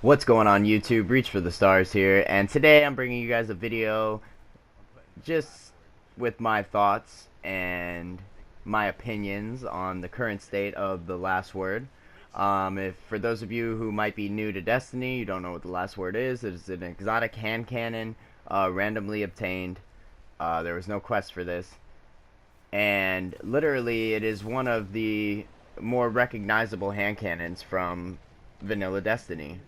What's going on YouTube? Reach for the Stars here, and today I'm bringing you guys a video just with my thoughts and my opinions on the current state of the last word. If for those of you who might be new to Destiny, you don't know what the last word is, it is an exotic hand cannon, randomly obtained. There was no quest for this, and literally it is one of the more recognizable hand cannons from vanilla Destiny.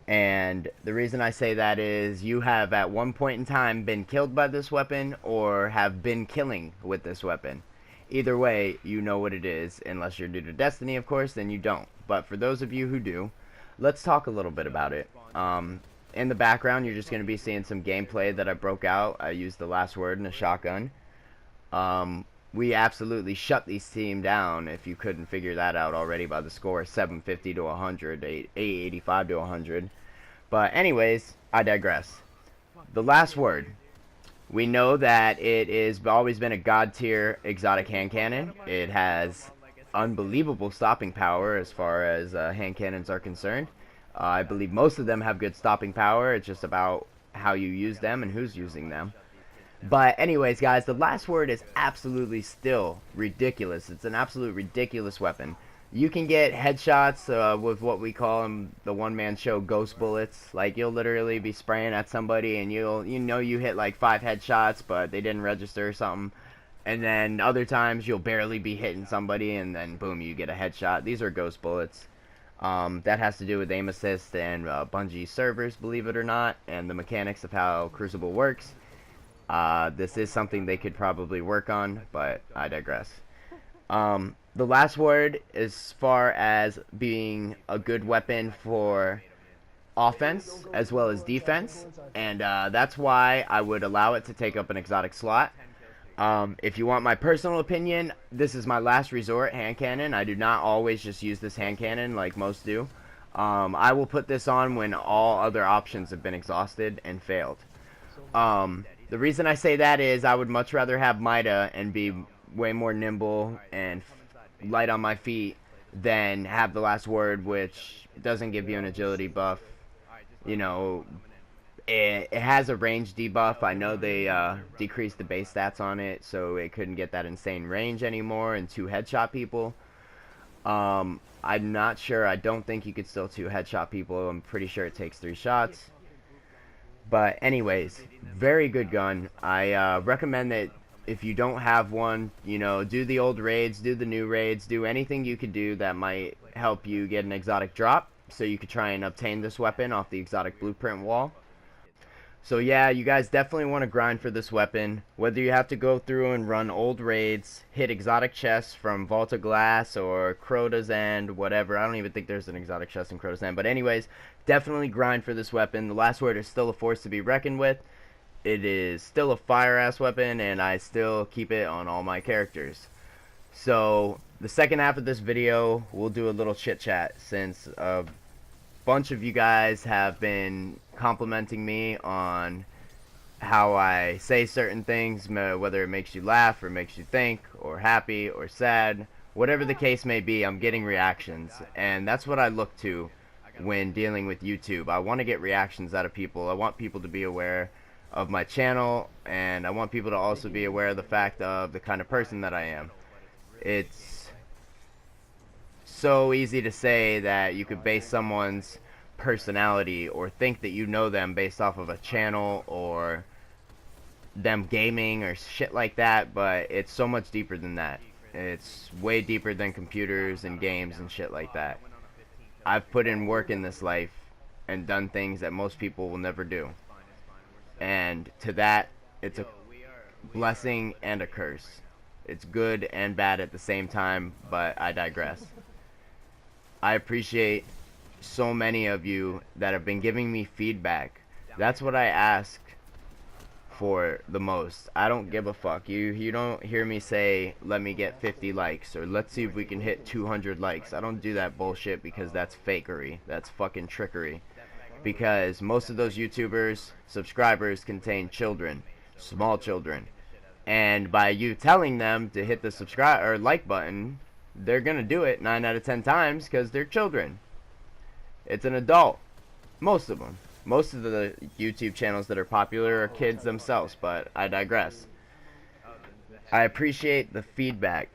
And the reason I say that is you have at one point in time been killed by this weapon or have been killing with this weapon. Either way, you know what it is. Unless you're new to Destiny, of course, then you don't. But for those of you who do, let's talk a little bit about it. In the background, you're just going to be seeing some gameplay that I broke out. I used the last word in a shotgun. We absolutely shut these team down, if you couldn't figure that out already by the score, 750 to 100, 885 to 100. But anyways, I digress. The last word. We know that it has always been a god tier exotic hand cannon. It has unbelievable stopping power as far as hand cannons are concerned. I believe most of them have good stopping power. It's just about how you use them and who's using them. But anyways, guys, the last word is absolutely still ridiculous. It's an absolute ridiculous weapon. You can get headshots with what we call them, the one-man show ghost bullets. Like, you'll literally be spraying at somebody and you hit like 5 headshots, but they didn't register or something. And then other times you'll barely be hitting somebody and then boom, you get a headshot. These are ghost bullets. That has to do with aim assist and Bungie servers, believe it or not, and the mechanics of how Crucible works. This is something they could probably work on, but I digress. The last word, as far as being a good weapon for offense as well as defense, and that's why I would allow it to take up an exotic slot. If you want my personal opinion, this is my last resort hand cannon. I do not always just use this hand cannon like most do. I will put this on when all other options have been exhausted and failed. The reason I say that is I would much rather have Mida and be way more nimble and light on my feet than have the last word, which doesn't give you an agility buff. You know, it has a range debuff. I know they decreased the base stats on it, so it couldn't get that insane range anymore and 2 headshot people. I'm not sure. I don't think you could still 2 headshot people. I'm pretty sure it takes 3 shots. But anyways, very good gun. I recommend that if you don't have one, you know, do the old raids, do the new raids, do anything you could do that might help you get an exotic drop, so you could try and obtain this weapon off the exotic blueprint wall. So yeah, you guys definitely want to grind for this weapon. Whether you have to go through and run old raids, hit exotic chests from Vault of Glass or Crota's End, whatever. I don't even think there's an exotic chest in Crota's End. But anyways, definitely grind for this weapon. The last word is still a force to be reckoned with. It is still a fire-ass weapon, and I still keep it on all my characters. So the second half of this video, we'll do a little chit-chat since a bunch of you guys have been complimenting me on how I say certain things, whether it makes you laugh or makes you think or happy or sad. Whatever the case may be, I'm getting reactions, and that's what I look to when dealing with YouTube. I want to get reactions out of people. I want people to be aware of my channel, and I want people to also be aware of the fact of the kind of person that I am. It's so easy to say that you could base someone's personality or think that you know them based off of a channel or them gaming or shit like that, but it's so much deeper than that. It's way deeper than computers and games and shit like that. I've put in work in this life and done things that most people will never do. And to that, it's a blessing and a curse. It's good and bad at the same time, but I digress. I appreciate so many of you that have been giving me feedback. That's what I ask for the most. I don't give a fuck. You don't hear me say, let me get 50 likes, or let's see if we can hit 200 likes. I don't do that bullshit because that's fakery. That's fucking trickery. Because most of those YouTubers, subscribers contain children, small children. And by you telling them to hit the subscribe or like button, they're gonna do it 9 out of 10 times because they're children. It's an adult. Most of them. Most of the YouTube channels that are popular are kids themselves, but I digress. I appreciate the feedback.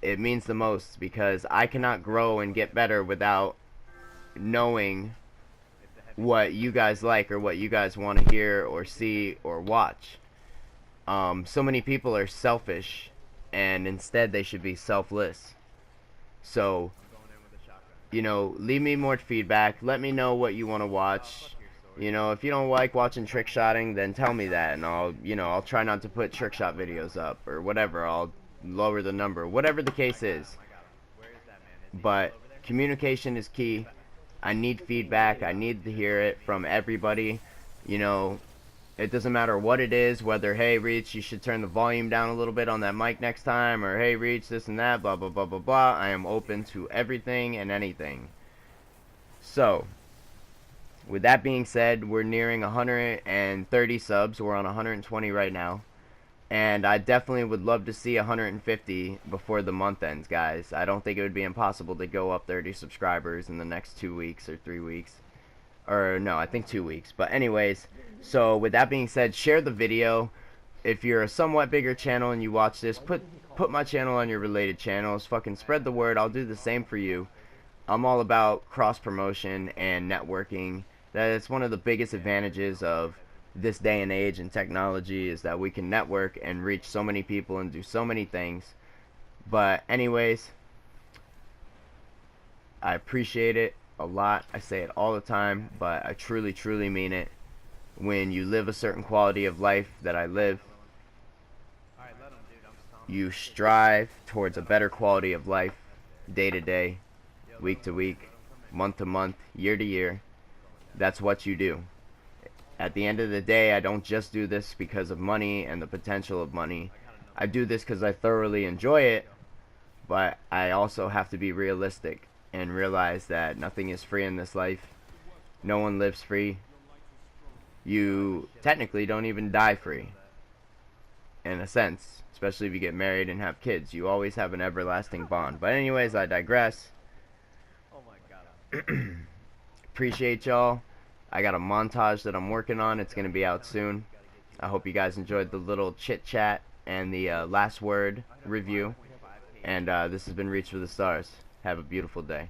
It means the most because I cannot grow and get better without knowing what you guys like or what you guys want to hear or see or watch. So many people are selfish, and instead they should be selfless. So, leave me more feedback. Let me know what you want to watch. If you don't like watching trick shotting, then tell me that, and I'll try not to put trick shot videos up or whatever. I'll lower the number, whatever the case is. But communication is key. I need feedback. I need to hear it from everybody. It doesn't matter what it is, whether, hey, Reach, you should turn the volume down a little bit on that mic next time, or, hey, Reach, this and that, blah, blah, blah, blah, blah. I am open to everything and anything. So, with that being said, we're nearing 130 subs. We're on 120 right now. And I definitely would love to see 150 before the month ends, guys. I don't think it would be impossible to go up 30 subscribers in the next 2 weeks or 3 weeks. Or, no, I think 2 weeks. But anyways, so with that being said, share the video. If you're a somewhat bigger channel and you watch this, put my channel on your related channels. Fucking spread the word. I'll do the same for you. I'm all about cross-promotion and networking. That is one of the biggest advantages of this day and age in technology, is that we can network and reach so many people and do so many things. But anyways, I appreciate it a lot. I say it all the time, but I truly, truly mean it. When you live a certain quality of life that I live, you strive towards a better quality of life day to day, week to week, month to month, year to year. That's what you do. At the end of the day, I don't just do this because of money and the potential of money. I do this because I thoroughly enjoy it, but I also have to be realistic and realize that nothing is free in this life. No one lives free. You technically don't even die free, in a sense, especially if you get married and have kids. You always have an everlasting bond. But anyways, I digress. Oh my god. Appreciate y'all. I got a montage that I'm working on. It's going to be out soon. I hope you guys enjoyed the little chit chat and the last word review. And this has been Reach for the Stars. Have a beautiful day.